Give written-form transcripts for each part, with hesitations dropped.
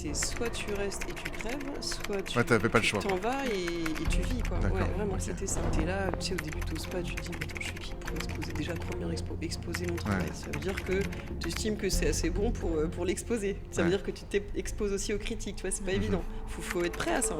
c'est soit tu restes et tu crèves, soit tu Ouais, t'avais pas le choix. t'en vas et tu vis, quoi. D'accord, Ouais, vraiment, ok. c'était ça. T'es là, tu sais, au début, t'oses pas, tu te dis, mais attends, je suis qui pour exposer? Déjà, première exposer mon travail. Ouais. Ça veut dire que tu estimes que c'est assez bon pour l'exposer. Ça veut Ouais. dire que tu t'exposes aussi aux critiques, tu vois, c'est pas évident. Faut être prêt à ça.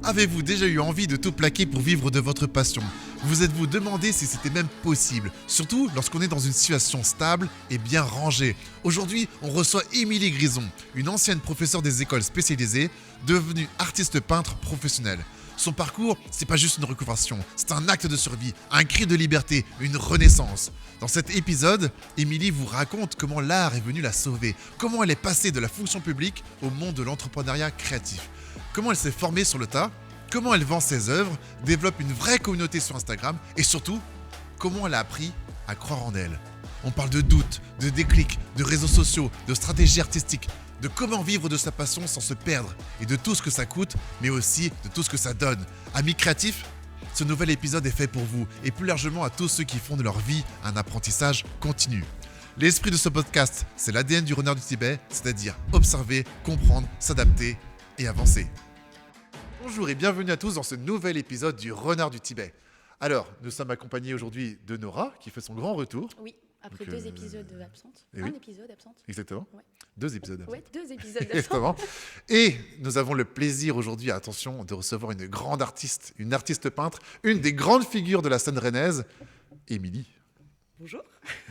Avez-vous déjà eu envie de tout plaquer pour vivre de votre passion? Vous êtes-vous demandé si c'était même possible? Surtout lorsqu'on est dans une situation stable et bien rangée. Aujourd'hui, on reçoit Émilie Grison, une ancienne professeure des écoles spécialisées, devenue artiste peintre professionnelle. Son parcours, c'est pas juste une reconversion, c'est un acte de survie, un cri de liberté, une renaissance. Dans cet épisode, Émilie vous raconte comment l'art est venu la sauver, comment elle est passée de la fonction publique au monde de l'entrepreneuriat créatif. Comment elle s'est formée sur le tas, comment elle vend ses œuvres, développe une vraie communauté sur Instagram et surtout, comment elle a appris à croire en elle. On parle de doutes, de déclics, de réseaux sociaux, de stratégies artistiques, de comment vivre de sa passion sans se perdre et de tout ce que ça coûte, mais aussi de tout ce que ça donne. Amis créatifs, ce nouvel épisode est fait pour vous et plus largement à tous ceux qui font de leur vie un apprentissage continu. L'esprit de ce podcast, c'est l'ADN du Renard du Tibet, c'est-à-dire observer, comprendre, s'adapter et avancer. Bonjour et bienvenue à tous dans ce nouvel épisode du Renard du Tibet. Alors, nous sommes accompagnés aujourd'hui de Nora, qui fait son grand retour. Oui, après Donc, 2 épisodes absentes. et Un oui. épisode absente. Exactement. Ouais. 2 épisodes. Ouais, 2 épisodes absentes. Exactement. Et nous avons le plaisir aujourd'hui, attention, de recevoir une grande artiste, une artiste peintre, une des grandes figures de la scène rennaise, Émilie. Bonjour.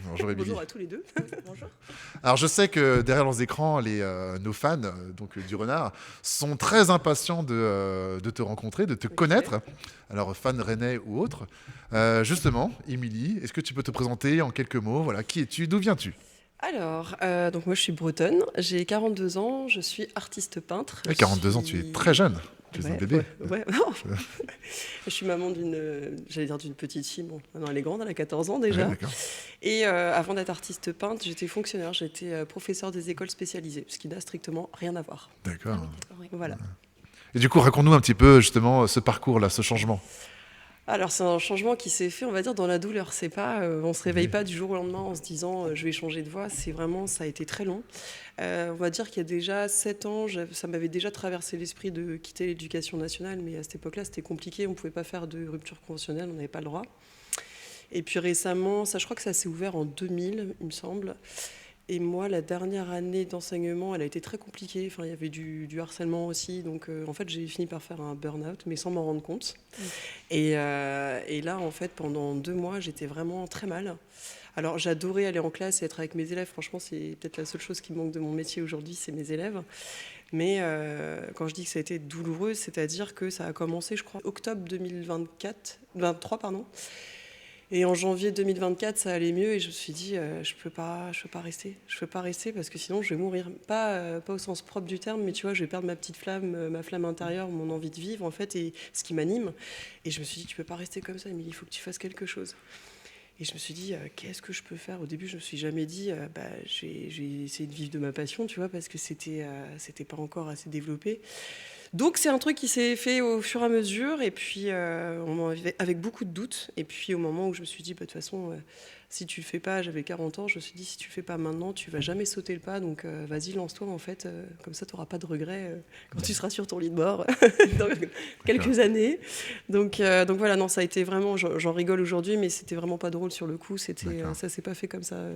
Bonjour Émilie. Bonjour à tous les deux. Bonjour. Alors je sais que derrière leurs écrans, nos fans du Renard sont très impatients de te rencontrer, de te connaître. Alors fans rennais ou autres. Justement, Émilie, est-ce que tu peux te présenter en quelques mots? Voilà, qui es-tu? D'où viens-tu? Alors, donc moi je suis bretonne, j'ai 42 ans, je suis artiste peintre. À 42 ans, tu es très jeune. Tu es un bébé. Ouais. Non. Je suis maman d'une petite fille. Bon, maintenant elle est grande, elle a 14 ans déjà. Ouais, d'accord. Et avant d'être artiste peintre, j'étais fonctionnaire, j'étais professeur des écoles spécialisées, ce qui n'a strictement rien à voir. D'accord. D'accord, ouais. Voilà. Et du coup, raconte-nous un petit peu justement ce parcours-là, ce changement. Alors c'est un changement qui s'est fait, on va dire, dans la douleur. C'est pas, on se réveille pas du jour au lendemain en se disant je vais changer de voie. C'est vraiment, ça a été très long. On va dire qu'il y a déjà 7 ans, ça m'avait déjà traversé l'esprit de quitter l'éducation nationale, mais à cette époque-là, c'était compliqué. On pouvait pas faire de rupture conventionnelle, on n'avait pas le droit. Et puis récemment, je crois que ça s'est ouvert en 2000, il me semble. Et moi, la dernière année d'enseignement, elle a été très compliquée. Enfin, il y avait du harcèlement aussi. Donc, en fait, j'ai fini par faire un burn-out, mais sans m'en rendre compte. Et là, en fait, pendant 2 mois, j'étais vraiment très mal. Alors, j'adorais aller en classe et être avec mes élèves. Franchement, c'est peut-être la seule chose qui me manque de mon métier aujourd'hui, c'est mes élèves. Mais quand je dis que ça a été douloureux, c'est-à-dire que ça a commencé, je crois, octobre 2023, pardon. Et en janvier 2024, ça allait mieux et je me suis dit, je peux pas rester. Je peux pas rester parce que sinon je vais mourir. Pas au sens propre du terme, mais tu vois, je vais perdre ma petite flamme, ma flamme intérieure, mon envie de vivre en fait, et ce qui m'anime. Et je me suis dit, tu peux pas rester comme ça, Émilie, il faut que tu fasses quelque chose. Et je me suis dit, qu'est-ce que je peux faire? Au début, je me suis jamais dit, j'ai essayé de vivre de ma passion, tu vois, parce que c'était pas encore assez développé. Donc c'est un truc qui s'est fait au fur et à mesure, et puis avec beaucoup de doutes. Et puis au moment où je me suis dit, de toute façon, si tu le fais pas, j'avais 40 ans, je me suis dit, si tu le fais pas maintenant, tu vas jamais sauter le pas, donc vas-y, lance-toi en fait, comme ça tu n'auras pas de regrets quand tu seras sur ton lit de mort dans quelques années. Donc voilà, non, ça a été vraiment, j'en rigole aujourd'hui, mais c'était vraiment pas drôle sur le coup, ça s'est pas fait comme ça.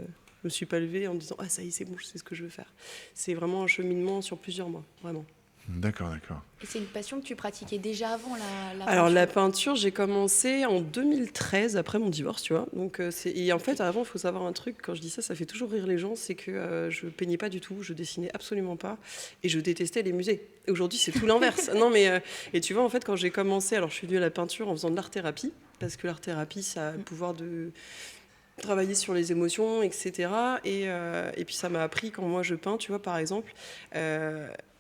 Je me suis pas levée en me disant, ah ça y est, c'est bon, je sais ce que je veux faire. C'est vraiment un cheminement sur plusieurs mois, vraiment. D'accord. Et c'est une passion que tu pratiquais déjà avant la Alors peinture. la peinture, j'ai commencé en 2013 après mon divorce, tu vois. Donc et en fait avant, il faut savoir un truc. Quand je dis ça, ça fait toujours rire les gens, c'est que je peignais pas du tout, je dessinais absolument pas, et je détestais les musées. Et aujourd'hui, c'est tout l'inverse. Non mais et tu vois en fait quand j'ai commencé, alors je suis venue à la peinture en faisant de l'art-thérapie parce que l'art-thérapie, ça a le pouvoir de travailler sur les émotions, etc. Et puis ça m'a appris quand moi je peins, tu vois par exemple.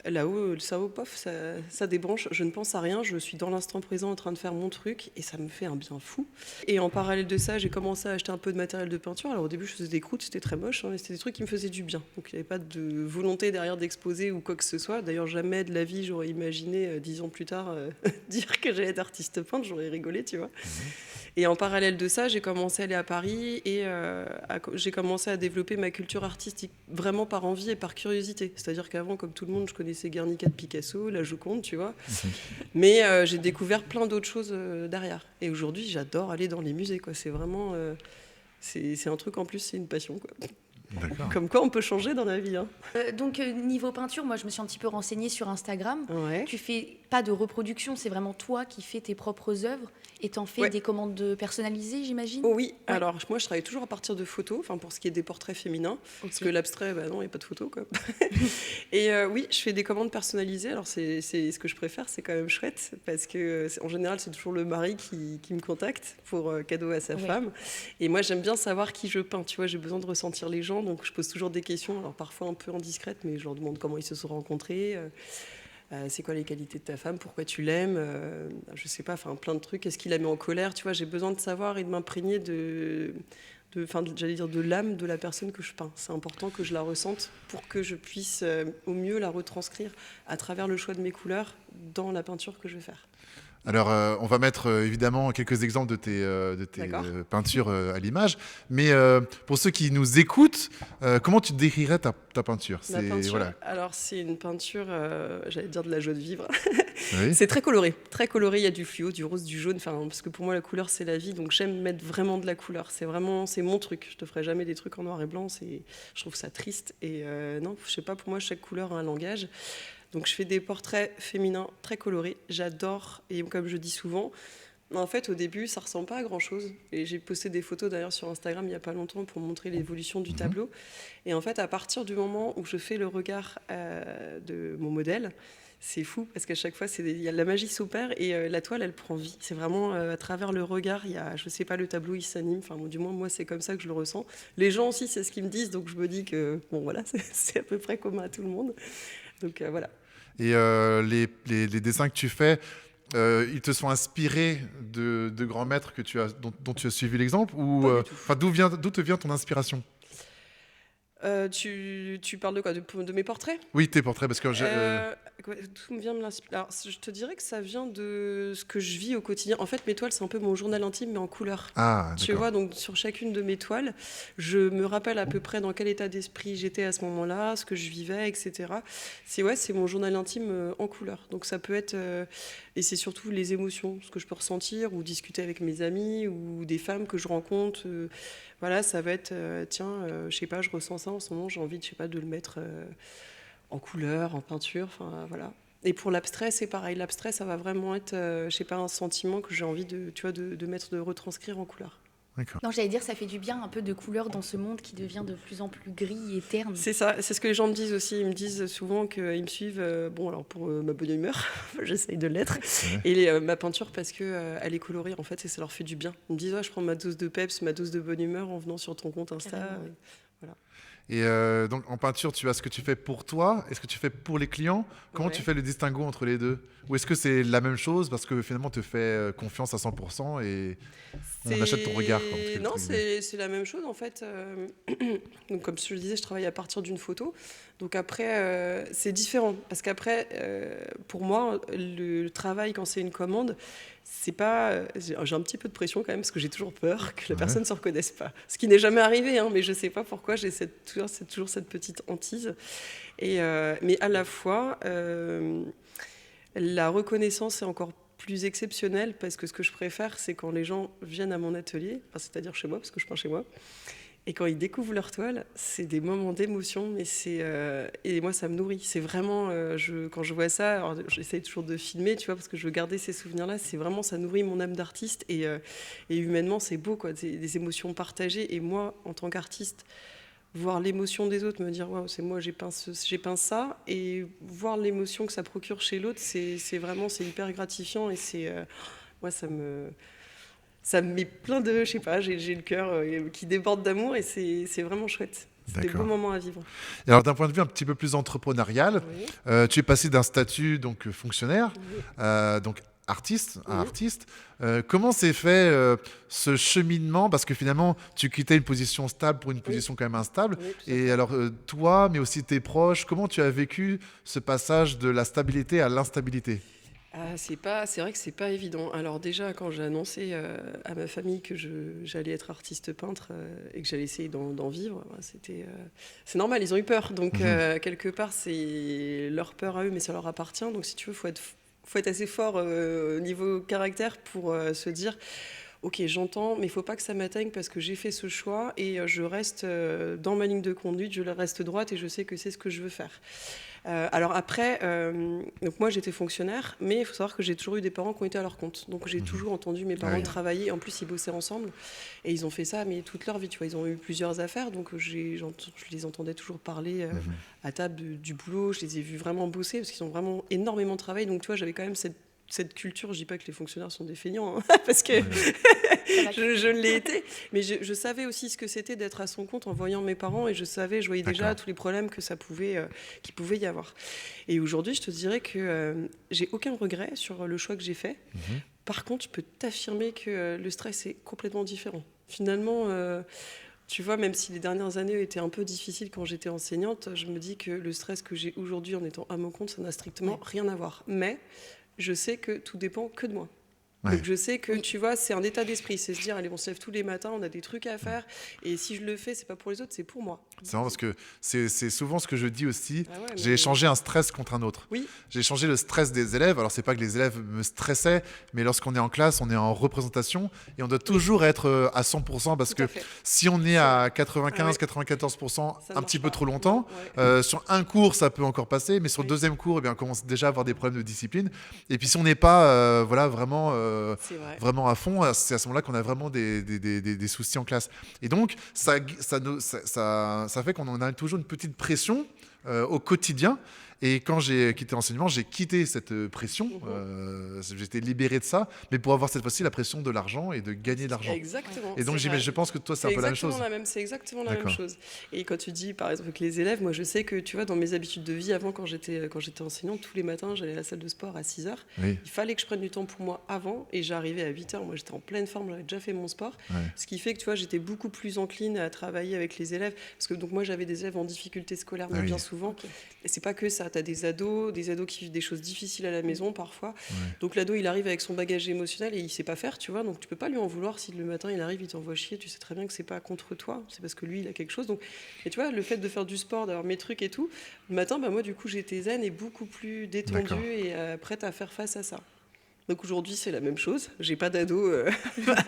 Là-haut, le cerveau, pof, ça débranche. Je ne pense à rien. Je suis dans l'instant présent en train de faire mon truc et ça me fait un bien fou. Et en parallèle de ça, j'ai commencé à acheter un peu de matériel de peinture. Alors au début, je faisais des croûtes, c'était très moche, mais c'était des trucs qui me faisaient du bien. Donc il n'y avait pas de volonté derrière d'exposer ou quoi que ce soit. D'ailleurs, jamais de la vie, j'aurais imaginé, 10 ans plus tard, dire que j'allais être artiste peintre. J'aurais rigolé, tu vois. Et en parallèle de ça, j'ai commencé à aller à Paris et j'ai commencé à développer ma culture artistique vraiment par envie et par curiosité. C'est-à-dire qu'avant, comme tout le monde, je connaissais Guernica de Picasso, la Joconde, tu vois. Mais j'ai découvert plein d'autres choses derrière. Et aujourd'hui, j'adore aller dans les musées, quoi. C'est vraiment... c'est un truc en plus, c'est une passion, quoi. D'accord. Comme quoi on peut changer dans la vie. Hein. Donc, niveau peinture, moi, je me suis un petit peu renseignée sur Instagram. Ouais. Tu fais pas de reproduction, c'est vraiment toi qui fais tes propres œuvres et t'en fais des commandes personnalisées, j'imagine. Oh oui, alors moi je travaille toujours à partir de photos, enfin pour ce qui est des portraits féminins, parce que l'abstrait, bah non, il n'y a pas de photos quoi. Et oui, je fais des commandes personnalisées, alors c'est ce que je préfère, c'est quand même chouette, parce que en général c'est toujours le mari qui me contacte pour cadeau à sa femme. Et moi j'aime bien savoir qui je peins, tu vois, j'ai besoin de ressentir les gens, donc je pose toujours des questions, alors parfois un peu indiscrètes, mais je leur demande comment ils se sont rencontrés. C'est quoi les qualités de ta femme, pourquoi tu l'aimes, je sais pas, enfin plein de trucs, est-ce qu'il la met en colère, tu vois, j'ai besoin de savoir et de m'imprégner j'allais dire de l'âme de la personne que je peins. C'est important que je la ressente pour que je puisse au mieux la retranscrire à travers le choix de mes couleurs dans la peinture que je vais faire. Alors, on va mettre évidemment quelques exemples de tes peintures à l'image. Mais pour ceux qui nous écoutent, comment tu décrirais ta peinture? Ma peinture, alors c'est une peinture, j'allais dire de la joie de vivre. Oui. C'est très coloré, très coloré. Il y a du fluo, du rose, du jaune. Enfin, parce que pour moi la couleur c'est la vie, donc j'aime mettre vraiment de la couleur. C'est mon truc. Je te ferai jamais des trucs en noir et blanc. Je trouve ça triste. Et non, je sais pas. Pour moi, chaque couleur a un langage. Donc je fais des portraits féminins très colorés, j'adore, et comme je dis souvent, en fait au début ça ressemble pas à grand chose, et j'ai posté des photos d'ailleurs sur Instagram il y a pas longtemps pour montrer l'évolution du tableau, et en fait à partir du moment où je fais le regard de mon modèle, c'est fou parce qu'à chaque fois la magie s'opère et la toile elle prend vie, c'est vraiment à travers le regard, je sais pas, le tableau il s'anime, enfin du moins moi c'est comme ça que je le ressens, les gens aussi c'est ce qu'ils me disent, donc je me dis que bon voilà c'est à peu près commun à tout le monde. Donc voilà. Et les dessins que tu fais, ils te sont inspirés de grands maîtres dont tu as suivi l'exemple, ou d'où te vient ton inspiration? Tu parles de quoi, de mes portraits? Oui, tes portraits, parce que Tout me vient de l'inspiration. Alors, je te dirais que ça vient de ce que je vis au quotidien. En fait, mes toiles, c'est un peu mon journal intime, mais en couleur. Ah, tu vois, donc sur chacune de mes toiles, je me rappelle à peu près dans quel état d'esprit j'étais à ce moment-là, ce que je vivais, etc. C'est mon journal intime en couleur. Donc ça peut être... et c'est surtout les émotions, ce que je peux ressentir, ou discuter avec mes amis, ou des femmes que je rencontre. Voilà, ça va être... je sais pas, je ressens ça en ce moment, j'ai envie, je sais pas, de le mettre... en couleur, en peinture, enfin voilà. Et pour l'abstrait, c'est pareil. L'abstrait, ça va vraiment être, je sais pas, un sentiment que j'ai envie de retranscrire en couleur. D'accord. Non, j'allais dire, ça fait du bien un peu de couleur dans ce monde qui devient de plus en plus gris et terne. C'est ça, c'est ce que les gens me disent aussi. Ils me disent souvent qu'ils me suivent, alors pour ma bonne humeur, j'essaye de l'être, et ma peinture parce que elle est colorée en fait, et ça leur fait du bien. Ils me disent, je prends ma dose de peps, ma dose de bonne humeur en venant sur ton compte Insta. Voilà. Et donc en peinture, tu as ce que tu fais pour toi, et ce que tu fais pour les clients. Comment tu fais le distinguo entre les deux? Ou est-ce que c'est la même chose parce que finalement tu fais confiance à 100% et on achète ton regard? Non, c'est la même chose en fait. Donc comme je le disais, je travaille à partir d'une photo. Donc après, c'est différent parce qu'après, pour moi, le travail quand c'est une commande, c'est pas. J'ai un petit peu de pression quand même parce que j'ai toujours peur que la personne ne se reconnaisse pas. Ce qui n'est jamais arrivé, mais je sais pas pourquoi j'ai toujours cette petite hantise. Mais à la fois, la reconnaissance est encore plus exceptionnelle parce que ce que je préfère, c'est quand les gens viennent à mon atelier, c'est-à-dire chez moi parce que je peins chez moi. Et quand ils découvrent leur toile, c'est des moments d'émotion, mais et moi ça me nourrit. C'est vraiment, quand je vois ça, alors j'essaye toujours de filmer, tu vois, parce que je veux garder ces souvenirs-là. C'est vraiment, ça nourrit mon âme d'artiste et humainement c'est beau, quoi, des émotions partagées. Et moi, en tant qu'artiste, voir l'émotion des autres, me dire waouh, c'est moi, j'ai peint ça, et voir l'émotion que ça procure chez l'autre, c'est hyper gratifiant et moi ça me met plein de, je sais pas, j'ai le cœur qui déborde d'amour et c'est vraiment chouette. C'est des beaux moments à vivre. Et alors d'un point de vue un petit peu plus entrepreneurial, tu es passé d'un statut donc fonctionnaire, donc artiste à artiste. Comment s'est fait ce cheminement? Parce que finalement, tu quittais une position stable pour une position quand même instable. Et alors toi, mais aussi tes proches, comment tu as vécu ce passage de la stabilité à l'instabilité? C'est vrai que c'est pas évident. Alors déjà, quand j'ai annoncé à ma famille que j'allais être artiste peintre et que j'allais essayer d'en vivre, c'est normal, ils ont eu peur. Donc quelque part, c'est leur peur à eux, mais ça leur appartient. Donc si tu veux, faut être assez fort au niveau caractère pour se dire, ok, j'entends, mais il faut pas que ça m'atteigne parce que j'ai fait ce choix et je reste dans ma ligne de conduite, je reste droite et je sais que c'est ce que je veux faire. Alors après, donc moi j'étais fonctionnaire, mais il faut savoir que j'ai toujours eu des parents qui ont été à leur compte. Donc j'ai toujours entendu mes parents travailler. En plus, ils bossaient ensemble et ils ont fait ça, mais toute leur vie. Tu vois, ils ont eu plusieurs affaires, donc je les entendais toujours parler à table du boulot. Je les ai vus vraiment bosser parce qu'ils ont vraiment énormément travaillé. Donc tu vois, j'avais quand même cette culture. Je dis pas que les fonctionnaires sont des feignants, hein, parce que je ne l'ai été, mais je savais aussi ce que c'était d'être à son compte en voyant mes parents et je voyais déjà tous les problèmes que qu'il pouvait y avoir. Et aujourd'hui, je te dirais que j'ai aucun regret sur le choix que j'ai fait. Par contre, je peux t'affirmer que le stress est complètement différent. Finalement, tu vois, même si les dernières années étaient un peu difficiles quand j'étais enseignante, je me dis que le stress que j'ai aujourd'hui en étant à mon compte, ça n'a strictement rien à voir. Mais je sais que tout dépend que de moi. Donc je sais que, tu vois, c'est un état d'esprit. C'est se dire, allez, on se lève tous les matins, on a des trucs à faire. Et si je le fais, c'est pas pour les autres, c'est pour moi. C'est marrant parce que c'est souvent ce que je dis aussi. Mais... J'ai échangé un stress contre un autre. Oui. J'ai échangé le stress des élèves. Alors, c'est pas que les élèves me stressaient, mais lorsqu'on est en classe, on est en représentation et on doit toujours être à 100% parce que si on est à 95-94%, un petit peu trop longtemps, sur un cours, ça peut encore passer, mais sur le deuxième cours, eh bien, on commence déjà à avoir des problèmes de discipline. Et puis, si on n'est pas vraiment à fond, c'est à ce moment-là qu'on a vraiment des soucis en classe. Et donc, ça fait qu'on a toujours une petite pression au quotidien. Et quand j'ai quitté l'enseignement, j'ai quitté cette pression. J'étais libéré de ça, mais pour avoir cette fois-ci la pression de l'argent et de gagner de l'argent. Exactement. Et donc, je pense que toi, c'est un peu la même chose. C'est exactement la même chose. Et quand tu dis, par exemple, avec les élèves, moi, je sais que, tu vois, dans mes habitudes de vie, avant, quand j'étais enseignante, tous les matins, j'allais à la salle de sport à 6h. Il fallait que je prenne du temps pour moi avant, et j'arrivais à 8h. Moi, j'étais en pleine forme, j'avais déjà fait mon sport. Ce qui fait que, tu vois, j'étais beaucoup plus encline à travailler avec les élèves. Parce que, donc, moi, j'avais des élèves en difficulté scolaire, mais bien souvent. Et c'est pas que ça. Tu as des ados qui vivent des choses difficiles à la maison parfois. Donc l'ado, il arrive avec son bagage émotionnel et il sait pas faire, tu vois. Donc tu peux pas lui en vouloir si le matin il arrive, il t'envoie chier. Tu sais très bien que c'est pas contre toi, c'est parce que lui il a quelque chose. Donc, et tu vois, le fait de faire du sport, d'avoir mes trucs et tout, le matin, moi du coup j'étais zen et beaucoup plus détendue et prête à faire face à ça. Donc aujourd'hui, c'est la même chose. J'ai pas d'ado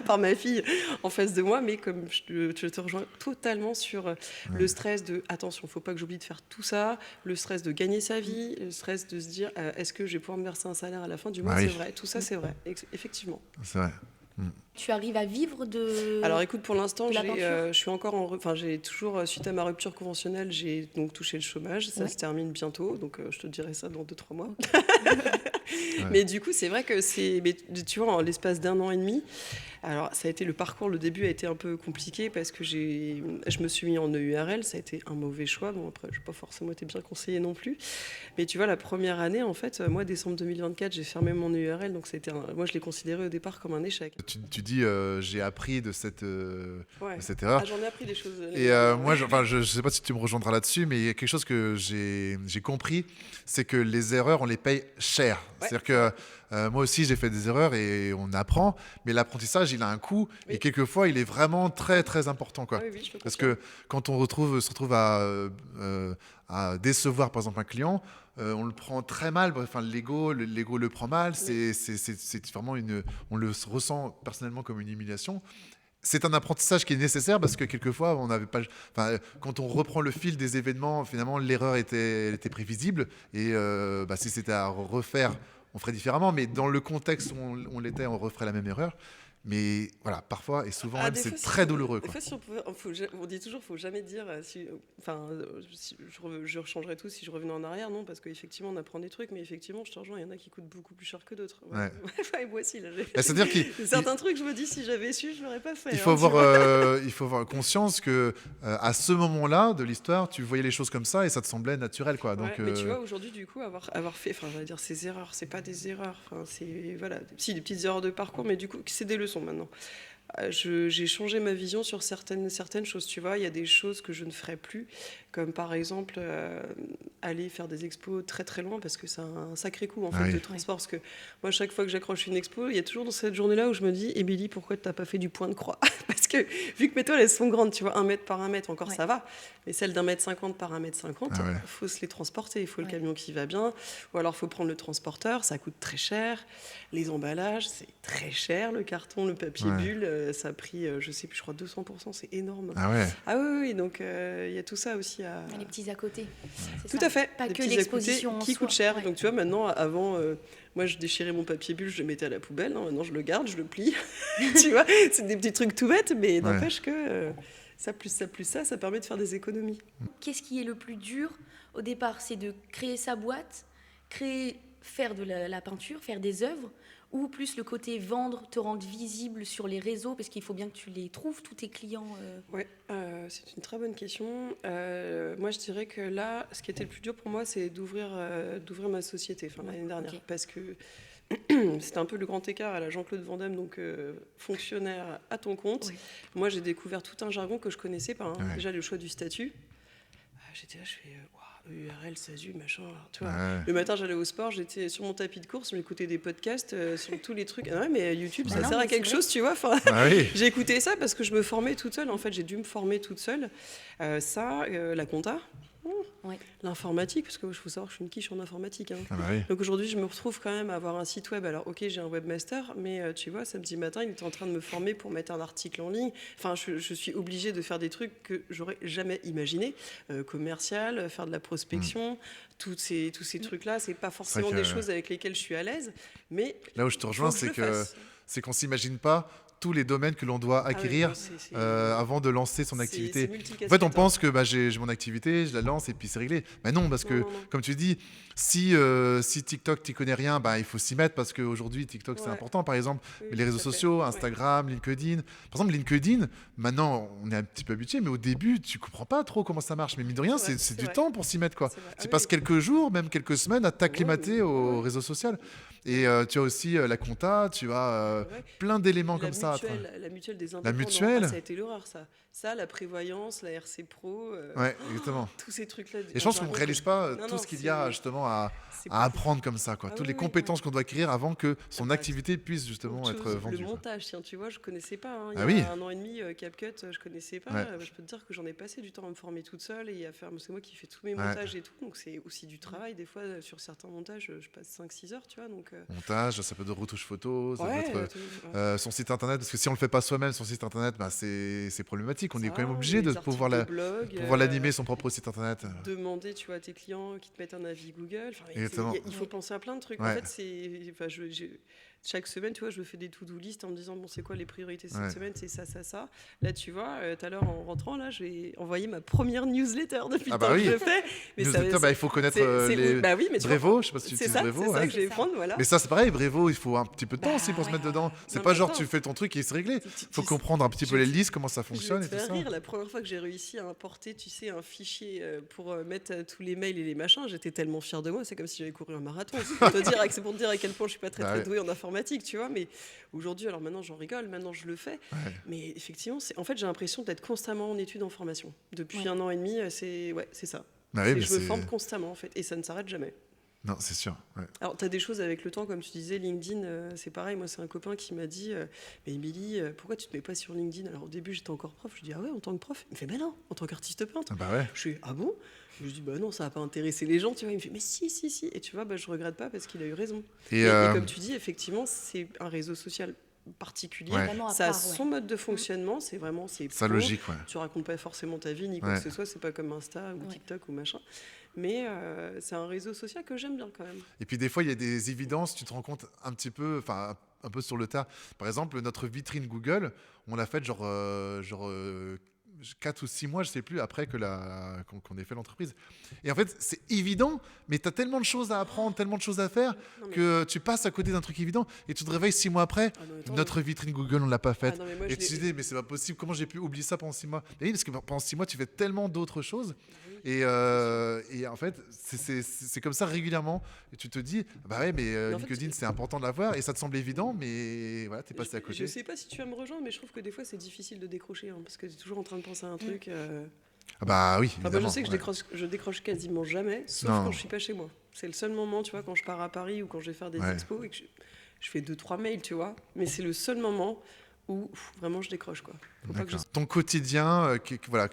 par ma fille en face de moi, mais comme je te rejoins totalement sur le stress de attention, faut pas que j'oublie de faire tout ça, le stress de gagner sa vie, le stress de se dire est-ce que je vais pouvoir me verser un salaire à la fin du mois, c'est vrai. Tout ça, c'est vrai, effectivement. C'est vrai. Tu arrives à vivre de... Alors écoute, pour l'instant, je suis encore j'ai toujours, suite à ma rupture conventionnelle, j'ai donc touché le chômage. Ça se termine bientôt, donc je te dirai ça dans 2-3 mois. Mais du coup, c'est vrai que tu vois, en l'espace d'1 an et demi, alors ça a été le parcours, le début a été un peu compliqué parce que je me suis mis en EURL, ça a été un mauvais choix. Bon, après, je n'ai pas forcément été bien conseillée non plus. Mais tu vois, la première année, en fait, moi, décembre 2024, j'ai fermé mon EURL, donc moi, je l'ai considéré au départ comme un échec. Tu dis, j'ai appris de cette erreur. J'en ai appris des choses. Et moi, je sais pas si tu me rejoindras là-dessus, mais il y a quelque chose que j'ai compris, c'est que les erreurs, on les paye cher. C'est-à-dire que moi aussi, j'ai fait des erreurs et on apprend, mais l'apprentissage, il a un coût et quelquefois, il est vraiment très, très important, quoi. Parce que quand on se retrouve à décevoir, par exemple, un client, on le prend très mal. Enfin, l'ego le prend mal. C'est vraiment on le ressent personnellement comme une humiliation. C'est un apprentissage qui est nécessaire parce que quelquefois, on n'avait pas. Enfin, quand on reprend le fil des événements, finalement, l'erreur était prévisible. Et si c'était à refaire, on ferait différemment. Mais dans le contexte où on l'était, on referait la même erreur. Mais voilà, parfois et souvent même, c'est très douloureux. Des fois, si on dit toujours, faut jamais dire. Je changerais tout si je revenais en arrière, non, parce qu'effectivement, on apprend des trucs, mais effectivement, je te rejoins, il y en a qui coûtent beaucoup plus cher que d'autres. Et moi aussi, là, c'est-à-dire certains trucs, je me dis, si j'avais su, je l'aurais pas fait. Il faut avoir conscience que à ce moment-là de l'histoire, tu voyais les choses comme ça et ça te semblait naturel, quoi. Donc, mais tu vois, aujourd'hui, du coup, avoir fait, j'allais dire, ces erreurs, c'est pas des erreurs. Si, des petites erreurs de parcours, mais du coup, c'est des leçons maintenant. J'ai changé ma vision sur certaines choses, tu vois. Il y a des choses que je ne ferai plus, comme par exemple aller faire des expos très très loin, parce que c'est un sacré coût en fait de transport. Parce que moi, chaque fois que j'accroche une expo, il y a toujours dans cette journée-là où je me dis, Émilie, pourquoi tu n'as pas fait du point de croix? Parce que vu que mes toiles elles sont grandes, tu vois, 1 mètre par 1 mètre, encore ça va, mais celles d'1,50 m par 1,50 m, il faut se les transporter, il faut le camion qui va bien, ou alors il faut prendre le transporteur, ça coûte très cher, les emballages, c'est très cher, le carton, le papier bulle, ça a pris, je sais plus, je crois 200%, c'est énorme. Ah ouais. Ah oui, donc il y a tout ça aussi à... Les petits à côté. Tout à fait. Pas des que petits l'exposition qui coûtent cher. Donc tu vois, maintenant, avant, moi je déchirais mon papier bulle, je le mettais à la poubelle. Non, maintenant je le garde, je le plie. Tu vois, c'est des petits trucs tout bêtes, mais n'empêche que ça plus ça, ça permet de faire des économies. Qu'est-ce qui est le plus dur au départ? C'est de créer sa boîte, faire de la peinture, faire des œuvres, ou plus le côté vendre, te rendre visible sur les réseaux, parce qu'il faut bien que tu les trouves, tous tes clients. Oui, c'est une très bonne question. Moi, je dirais que là, ce qui était le plus dur pour moi, c'est d'ouvrir ma société l'année dernière. Parce que c'était un peu le grand écart à la Jean-Claude Van Damme, donc fonctionnaire à ton compte. Oui. Moi, j'ai découvert tout un jargon que je ne connaissais pas. Déjà, le choix du statut. J'étais là, je fais... URL, SASU, machin, tu vois. Le matin, j'allais au sport, j'étais sur mon tapis de course, j'écoutais des podcasts sur tous les trucs. Ah ouais, mais YouTube, ça sert à quelque chose, tu vois. J'ai écouté ça parce que je me formais toute seule. En fait, j'ai dû me former toute seule. La compta, l'informatique, parce qu'il faut savoir que je suis une quiche en informatique. Donc aujourd'hui, je me retrouve quand même à avoir un site web. Alors, ok, j'ai un webmaster, mais tu vois, samedi matin, il était en train de me former pour mettre un article en ligne. Enfin, je suis obligée de faire des trucs que j'aurais jamais imaginé. Commercial, faire de la prospection, tous ces trucs-là, c'est pas forcément des choses avec lesquelles je suis à l'aise. Mais là où je te rejoins, c'est qu'on s'imagine pas tous les domaines que l'on doit acquérir avant de lancer son activité. En fait, on pense que j'ai mon activité, je la lance et puis c'est réglé. Mais non, parce que, comme tu dis, si TikTok, tu connais rien, il faut s'y mettre parce qu'aujourd'hui, TikTok, c'est important. Par exemple, les réseaux sociaux, Instagram, LinkedIn. Par exemple, LinkedIn, maintenant, on est un petit peu habitué, mais au début, tu comprends pas trop comment ça marche. Mais mine de rien, c'est du temps pour s'y mettre, quoi. Tu passes quelques jours, même quelques semaines à t'acclimater au réseau social. Et tu as aussi la compta, tu as plein d'éléments comme ça. La mutuelle des indépendants, ça a été l'horreur, ça. Ça, la prévoyance, la RC Pro, exactement. Tous ces trucs-là. Et je pense qu'on ne réalise pas tout ce qu'il y a justement à apprendre comme ça, quoi. Toutes les compétences qu'on doit acquérir avant que son activité puisse justement être vendue. Le montage, tiens, tu vois, je ne connaissais pas. Il y a 1 an et demi, CapCut, je ne connaissais pas. Je peux te dire que j'en ai passé du temps à me former toute seule et à faire. C'est moi qui fais tous mes montages et tout, donc c'est aussi du travail. Des fois, sur certains montages, je passe 5-6 heures, tu vois. Donc, montage, ça peut être de retouche photo, ça peut être son site internet, parce que si on ne le fait pas soi-même, son site internet, c'est problématique. On est quand même obligé de pouvoir l'animer, son propre site internet. Demander, tu vois, à tes clients qui te mettent un avis Google. Il faut penser à plein de trucs. En fait, chaque semaine, tu vois, je me fais des to-do list en me disant, bon, c'est quoi les priorités cette semaine, c'est ça, ça, ça. Là, tu vois, tout à l'heure, en rentrant, là, je vais envoyer ma première newsletter depuis le temps que je le fais. Mais il faut connaître les Brevo, je sais pas si tu utilises Brevo. C'est ça que je vais prendre, voilà. Mais ça, c'est pareil, Brevo, il faut un petit peu de temps aussi pour se mettre dedans. C'est pas genre, tu fais ton truc et c'est réglé. Il faut comprendre un petit peu les listes, comment ça fonctionne et tout ça. La première fois que j'ai réussi à importer, tu sais, un fichier pour mettre tous les mails et les machins, j'étais tellement fière de moi, c'est comme si j'avais couru un marathon. C'est pour te dire à quel point je suis pas très douée en informatique, tu vois, mais aujourd'hui, alors maintenant j'en rigole, maintenant je le fais, mais effectivement, en fait j'ai l'impression d'être constamment en études en formation. Depuis 1 an et demi, c'est ça. Je me forme constamment en fait, et ça ne s'arrête jamais. Non, c'est sûr. Alors, tu as des choses avec le temps, comme tu disais, LinkedIn, c'est pareil. Moi, c'est un copain qui m'a dit mais Émilie, pourquoi tu te mets pas sur LinkedIn? Alors, au début, j'étais encore prof. Je dis ah ouais, en tant que prof? Il me fait non, en tant qu'artiste peintre. Je suis ah bon? Je dis bah non, ça va pas intéresser les gens, tu vois. Il me fait mais si. Et tu vois, je regrette pas parce qu'il a eu raison. Et comme tu dis, effectivement, c'est un réseau social particulier. Ça a son mode de fonctionnement, c'est logique. Tu racontes pas forcément ta vie ni quoi que ce soit, c'est pas comme Insta ou TikTok ou machin. Mais c'est un réseau social que j'aime bien quand même. Et puis des fois, il y a des évidences, tu te rends compte un peu sur le tas. Par exemple, notre vitrine Google, on l'a faite genre 4 ou 6 mois, je ne sais plus, après qu'on ait fait l'entreprise. Et en fait, c'est évident, mais tu as tellement de choses à apprendre, tellement de choses à faire, que tu passes à côté d'un truc évident et tu te réveilles 6 mois après, notre vitrine Google, on ne l'a pas faite. Et tu te dis, mais c'est pas possible, comment j'ai pu oublier ça pendant 6 mois? Et oui, parce que pendant 6 mois, tu fais tellement d'autres choses Et en fait, c'est comme ça régulièrement. Et tu te dis, bah ouais, mais Mais en fait, LinkedIn, c'est important de l'avoir. Et ça te semble évident, mais voilà, t'es passé à Je côté. sais pas si tu vas me rejoindre, mais je trouve que des fois c'est difficile de décrocher, hein, parce que tu es toujours en train de penser à un truc. Ah bah oui, Enfin, moi, évidemment. je sais que ouais. je décroche quasiment jamais, sauf Non. quand je suis pas chez moi. C'est le seul moment, tu vois, quand je pars à Paris ou quand je vais faire des Ouais. expos et que je fais 2-3 mails, tu vois. Mais c'est le seul moment où vraiment je décroche, quoi. Faut pas que je D'accord. Ton quotidien, voilà,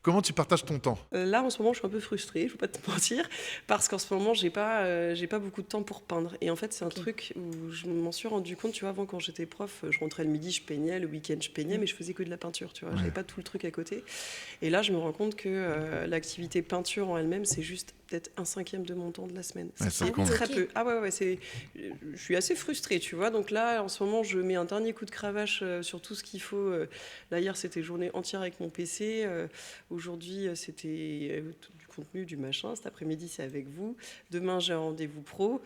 comment tu partages ton temps? Là, en ce moment, je suis un peu frustrée, je ne vais pas te mentir, parce qu'en ce moment, j'ai pas beaucoup de temps pour peindre. Et en fait, c'est un truc où je m'en suis rendu compte, tu vois, avant, quand j'étais prof, je rentrais le midi, je peignais, le week-end, je peignais, mais je faisais que de la peinture, tu vois. Ouais. J'avais pas tout le truc à côté. Et là, je me rends compte que l'activité peinture en elle-même, c'est juste peut-être 1/5 de mon temps de la semaine. Ouais, ça C'est compte. très Ok. peu. Ah ouais, je suis assez frustrée, tu vois. Donc là, en ce moment, je mets un dernier coup de cravache sur tout ce qu'il faut. Là, hier, c'était journée entière avec mon PC. Aujourd'hui, c'était du contenu, du machin. Cet après-midi, c'est avec vous. Demain, j'ai un rendez-vous pro.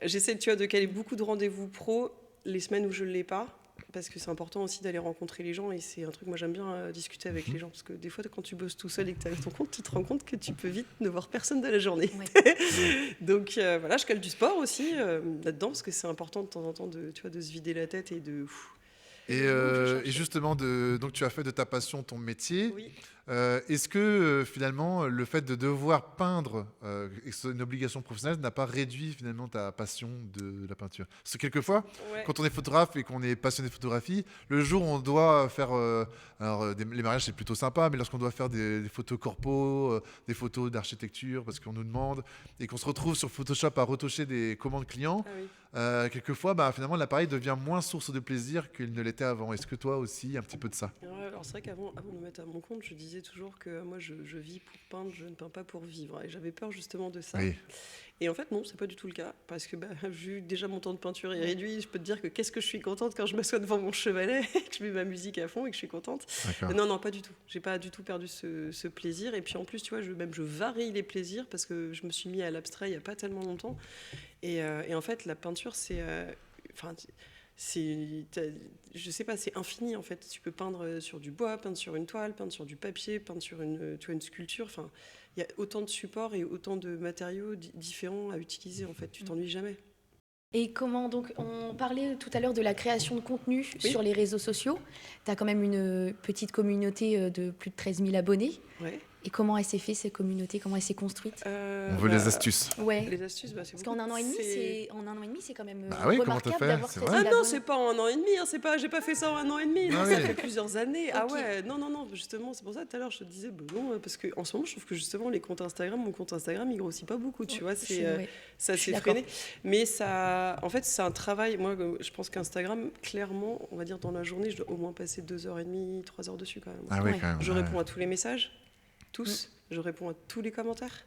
J'essaie, tu vois, de caler beaucoup de rendez-vous pro les semaines où je ne l'ai pas. Parce que c'est important aussi d'aller rencontrer les gens. Et c'est un truc, moi, j'aime bien discuter avec les gens. Parce que des fois, quand tu bosses tout seul et que tu es avec ton compte, tu te rends compte que tu peux vite ne voir personne de la journée. Ouais. Donc voilà, je cale du sport aussi là-dedans. Parce que c'est important de temps en temps tu vois, de se vider la tête et de... Et justement, donc tu as fait de ta passion ton métier. Oui. Est-ce que finalement, le fait de devoir peindre, et que c'est une obligation professionnelle, n'a pas réduit finalement ta passion de la peinture? Parce que quelquefois, Ouais. quand on est photographe et qu'on est passionné de photographie, le jour où on doit faire, les mariages c'est plutôt sympa, mais lorsqu'on doit faire des photos corpo, des photos d'architecture, parce qu'on nous demande, et qu'on se retrouve sur Photoshop à retoucher des commandes clients, Ah oui. quelquefois, finalement, l'appareil devient moins source de plaisir qu'il ne l'était avant. Est-ce que toi aussi, un petit peu de ça? Ouais, alors c'est vrai qu'avant de me mettre à mon compte, je disais toujours que moi je vis pour peindre, je ne peins pas pour vivre. Et j'avais peur justement de ça. Oui. Et en fait non, c'est pas du tout le cas. Parce que vu que déjà mon temps de peinture est réduit, je peux te dire que qu'est-ce que je suis contente quand je m'assois devant mon chevalet, que je mets ma musique à fond et que je suis contente. D'accord. Non, pas du tout. J'ai pas du tout perdu ce plaisir. Et puis en plus, tu vois, je varie les plaisirs parce que je me suis mis à l'abstrait il y a pas tellement longtemps. Et en fait, la peinture, je sais pas, c'est infini en fait. Tu peux peindre sur du bois, peindre sur une toile, peindre sur du papier, peindre sur une sculpture. Enfin, il y a autant de supports et autant de matériaux différents à utiliser en fait. Tu t'ennuies jamais. Et comment donc, on parlait tout à l'heure de la création de contenu Oui. sur les réseaux sociaux. Tu as quand même une petite communauté de plus de 13 000 abonnés. Ouais. Et comment elle s'est fait, cette communauté? Comment elle s'est construite? On veut les astuces. Ouais. Les astuces, c'est Parce beaucoup. qu'en un an et demi, c'est quand même Bah oui, comment t'as remarquable fait? d'avoir C'est 13 vrai 000 Ah non, abonnés. c'est pas en un an et demi, hein, j'ai pas fait ça en un an et demi, Ah non, ça oui. fait plusieurs années. Ah Ok. ouais, non, justement, c'est pour ça tout à l'heure je te disais, non, parce qu'en ce moment je trouve que justement les comptes Instagram, mon compte Instagram il grossit pas beaucoup, tu vois, Ouais. ça je suis s'est d'accord. freiné. Mais ça, en fait, c'est un travail, moi je pense qu'Instagram, clairement, on va dire dans la journée, je dois au moins passer 2h30, 3 heures dessus quand même. Ah oui, Ouais. quand même. Je ouais. réponds à tous les messages, tous, je réponds à tous les commentaires.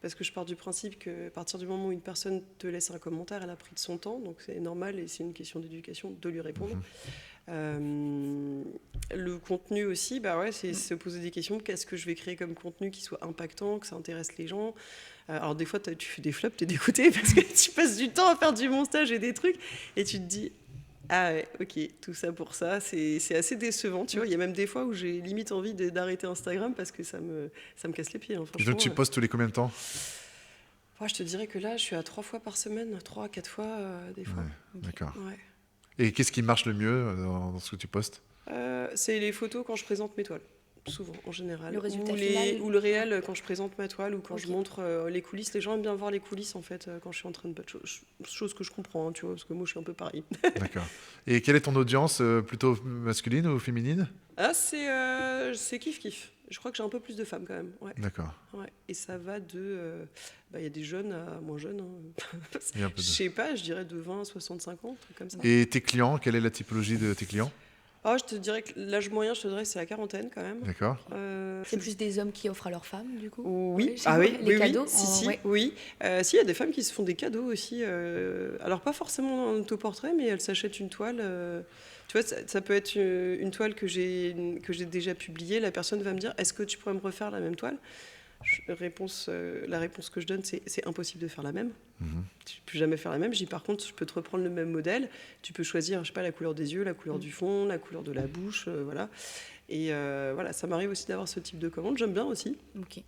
Parce que je pars du principe qu'à partir du moment où une personne te laisse un commentaire, elle a pris de son temps, donc c'est normal et c'est une question d'éducation de lui répondre. Le contenu aussi, c'est se poser des questions. Qu'est-ce que je vais créer comme contenu qui soit impactant, que ça intéresse les gens? Alors des fois, tu fais des flops, tu es dégoûté parce que tu passes du temps à faire du montage et des trucs et tu te dis... Ah ouais, ok, tout ça pour ça, c'est assez décevant, tu vois. Il y a même des fois où j'ai limite envie d'arrêter Instagram parce que ça me casse les pieds, hein, Et franchement. donc tu postes tous les combien de temps? Je te dirais que là, je suis à 3 fois par semaine, 3 à 4 fois des fois. Ouais, d'accord. Ouais. Et qu'est-ce qui marche le mieux dans ce que tu postes? C'est les photos quand je présente mes toiles, souvent, en général. Le résultat ou final. ou le réel quand je présente ma toile ou quand Ok. je montre les coulisses. Les gens aiment bien voir les coulisses, en fait, quand je suis en train de battre. Chose que je comprends, hein, tu vois, parce que moi, je suis un peu pareil. D'accord. Et quelle est ton audience, plutôt masculine ou féminine? Ah, c'est kiff-kiff. Je crois que j'ai un peu plus de femmes, quand même. Ouais. D'accord. Ouais. Et ça va il y a des jeunes à moins jeunes. Hein. Il y a un peu Je de- sais pas, je dirais de 20 à 65 ans, un truc comme ça. Et tes clients, quelle est la typologie de tes clients? Je te dirais que l'âge moyen, je te dirais, c'est la quarantaine, quand même. D'accord. C'est plus des hommes qui offrent à leurs femmes, du coup? Oui, Ouais, les cadeaux. si, Ouais. oui. Si, il y a des femmes qui se font des cadeaux aussi. Alors, pas forcément en autoportrait, mais elles s'achètent une toile. Tu vois, ça peut être une toile que j'ai déjà publiée. La personne va me dire, est-ce que tu pourrais me refaire la même toile? La réponse que je donne, c'est impossible de faire la même. Tu ne peux jamais faire la même. Je dis, par contre, je peux te reprendre le même modèle. Tu peux choisir, je sais pas, la couleur des yeux, la couleur du fond, la couleur de la bouche, voilà. Et voilà, ça m'arrive aussi d'avoir ce type de commande. J'aime bien aussi. Ok.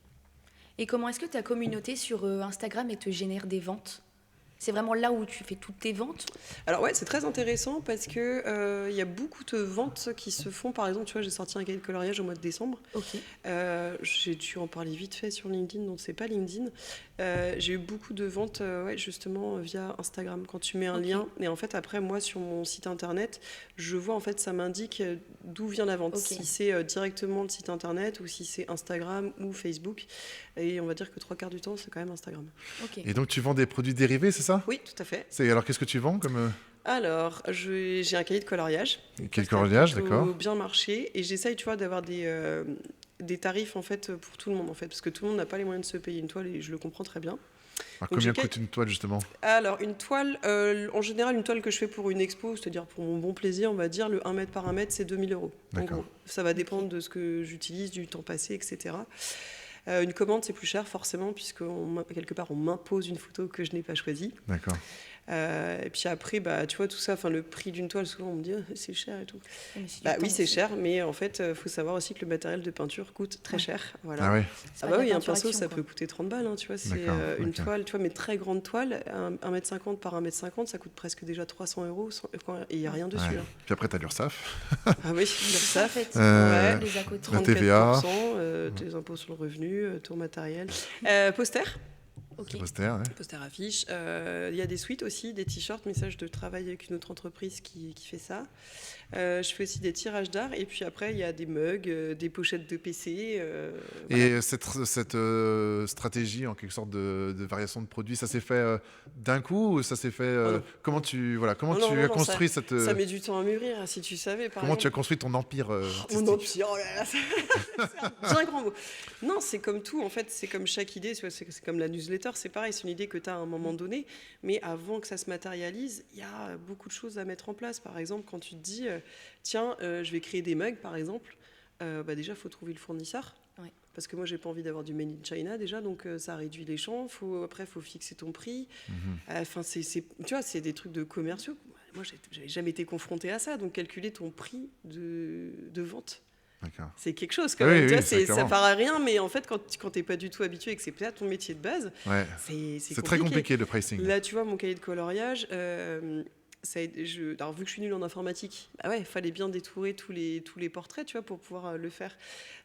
Et comment est-ce que ta communauté sur Instagram elle te génère des ventes? C'est vraiment là où tu fais toutes tes ventes? Alors ouais, c'est très intéressant parce que il y a beaucoup de ventes qui se font. Par exemple, tu vois, j'ai sorti un cahier de coloriage au mois de décembre. Ok. J'ai dû en parler vite fait sur LinkedIn, donc c'est pas LinkedIn. J'ai eu beaucoup de ventes, ouais, justement via Instagram. Quand tu mets un Ok. lien, et en fait après moi sur mon site internet, je vois en fait ça m'indique d'où vient la vente. Ok. Si c'est directement le site internet ou si c'est Instagram ou Facebook. Et on va dire que 3/4 du temps c'est quand même Instagram. Ok. Et donc tu vends des produits dérivés, c'est ça? Oui, tout à fait. Alors qu'est-ce que tu vends comme Alors, j'ai un cahier de coloriage. quel Ça a coloriage, plutôt d'accord? bien marché. Et j'essaye, tu vois, d'avoir des tarifs, en fait, pour tout le monde, en fait. Parce que tout le monde n'a pas les moyens de se payer une toile et je le comprends très bien. Alors, Donc, combien coûte une toile justement? Alors, une toile, en général, une toile que je fais pour une expo, c'est-à-dire pour mon bon plaisir, on va dire, le 1 mètre par 1 mètre, c'est 2 000 euros. En D'accord. gros. Ça va dépendre de ce que j'utilise, du temps passé, etc. Une commande, c'est plus cher, forcément, puisque quelque part, on m'impose une photo que je n'ai pas choisie. D'accord. Et puis après, bah, tu vois, tout ça, le prix d'une toile, souvent on me dit ah, c'est cher et tout. Mais c'est du Bah, temps oui, c'est aussi. cher, mais en fait, il faut savoir aussi que le matériel de peinture coûte très Ouais. cher. Voilà. Ah ouais, C'est Ah pas bah de la oui, un peinture pinceau, action, ça quoi. peut coûter 30 balles, hein, tu vois. C'est D'accord, une ok. toile, tu vois, mais très grande toile, 1,50 m par 1,50 m, ça coûte presque déjà 300 euros, et il n'y a rien dessus. Ouais. Hein. Puis après, tu as l'URSSAF. Ah oui, Ça, en l'URSSAF, fait, ouais, les à côté. La TVA. 34%, tes impôts sur le revenu, ton matériel. Poster. Ok. C'est poster, ouais. Poster affiche. Il y a des suites aussi, des t-shirts, mais ça, je travaille avec une autre entreprise qui fait ça. Je fais aussi des tirages d'art. Et puis après, il y a des mugs, des pochettes de PC. Voilà. Et cette stratégie, en quelque sorte, de variation de produits, ça s'est fait d'un coup ou ça s'est fait... Oh non. comment tu Non, as non, construit cette... ça met du temps à mûrir, si tu savais, par comment tu as exemple. construit ton empire Mon artistique? empire, oh là là, c'est un bien grand mot. Non, c'est comme tout, en fait, c'est comme chaque idée, c'est comme la newsletter, c'est pareil, c'est une idée que tu as à un moment donné, mais avant que ça se matérialise, il y a beaucoup de choses à mettre en place. Par exemple, quand tu te dis, tiens, je vais créer des mugs, par exemple, bah déjà, il faut trouver le fournisseur. Ouais. Parce que moi, j'ai pas envie d'avoir du made in China déjà, donc ça réduit les champs. Après, il faut fixer ton prix. Enfin, tu vois, c'est des trucs de commerciaux. Moi, j'avais jamais été confrontée à ça, donc calculer ton prix de vente. D'accord. C'est quelque chose quand Oui, même. oui, Tu vois, c'est ça clairement. paraît rien, mais en fait, quand tu n'es pas du tout habitué et que c'est pas ton métier de base, Ouais. c'est Très compliqué le pricing. Là, tu vois, mon cahier de coloriage, alors vu que je suis nulle en informatique, bah ouais, il fallait bien détourer tous les portraits, tu vois, pour pouvoir le faire.